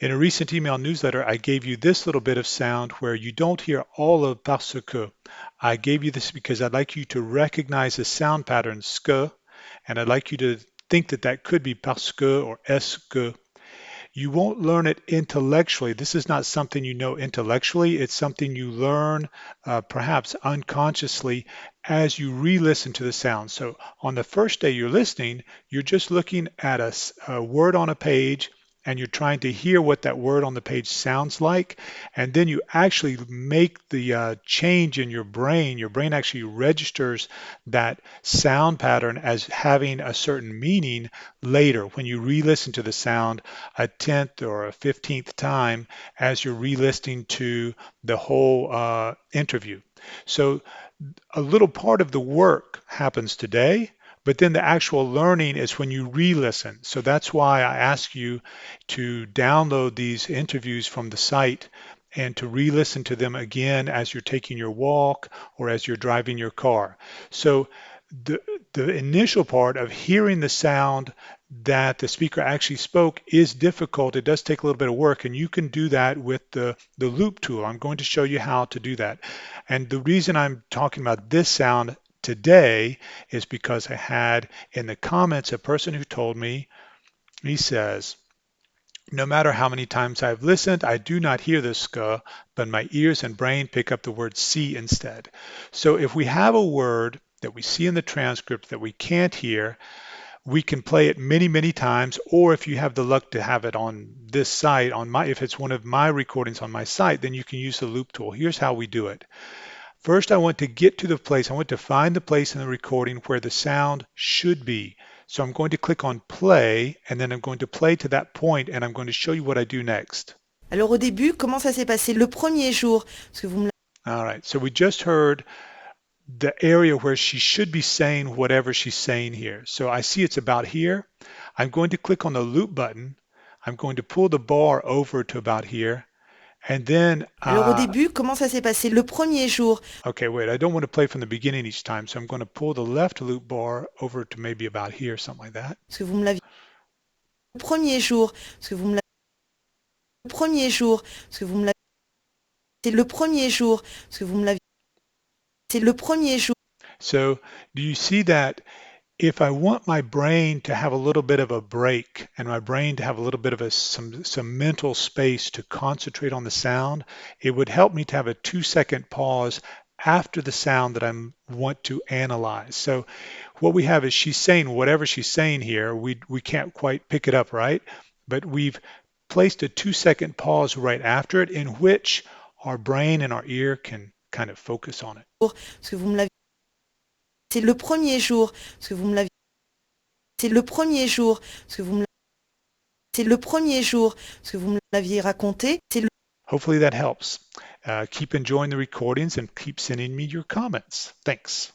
In a recent email newsletter, I gave you this little bit of sound where you don't hear all of parce que. I gave you this because I'd like you to recognize the sound pattern ske, and I'd like you to think that that could be parce que or est que. You won't learn it intellectually. This is not something you know intellectually. It's something you learn perhaps unconsciously as you re-listen to the sound. So on the first day you're listening, you're just looking at a word on a page and you're trying to hear what that word on the page sounds like. And then you actually make the change in your brain. Your brain actually registers that sound pattern as having a certain meaning later when you re-listen to the sound a 10th or a 15th time as you're re-listening to the whole interview. So a little part of the work happens today, but then the actual learning is when you re-listen. So that's why I ask you to download these interviews from the site and to re-listen to them again as you're taking your walk or as you're driving your car. So the initial part of hearing the sound that the speaker actually spoke is difficult. It does take a little bit of work, and you can do that with the loop tool. I'm going to show you how to do that. And the reason I'm talking about this sound today is because I had in the comments a person who told me, he says, no matter how many times I've listened, I do not hear the sk, but my ears and brain pick up the word see instead. So if we have a word that we see in the transcript that we can't hear, we can play it many, many times, or if you have the luck to have it on this site, if it's one of my recordings on my site, then you can use the loop tool. Here's how we do it. First, I want to get to the place, I want to find the place in the recording where the sound should be. So I'm going to click on play, and then I'm going to play to that point, and I'm going to show you what I do next. Alors au début, comment ça s'est passé le premier jour? Parce que vous me All right, so we just heard the area where she should be saying whatever she's saying here. So I see it's about here. I'm going to click on the loop button. I'm going to pull the bar over to about here. And then, Alors au début, comment ça s'est passé le premier jour? okay, wait, I don't want to play from the beginning each time. So I'm going to pull the left loop bar over to maybe about here, something like that. Parce que vous me l'aviez le premier jour. Parce que vous me l'aviez le premier jour. Parce que vous me l'aviez c'est le premier jour. Parce que vous me l'aviez c'est le premier jour. So do you see that if I want my brain to have a little bit of a break and my brain to have a little bit of some mental space to concentrate on the sound, it would help me to have a 2-second pause after the sound that I want to analyze. So what we have is she's saying whatever she's saying here. We can't quite pick it up, right? But we've placed a 2-second pause right after it in which our brain and our ear can kind of focus on it. Parce que vous me l'aviez c'est le premier jour. Parce que vous me l'aviez c'est le premier jour. Parce que vous me c'est le premier jour. Parce que vous me l'aviez raconté. C'est le Hopefully that helps. Keep enjoying the recordings and keep sending me your comments. Thanks.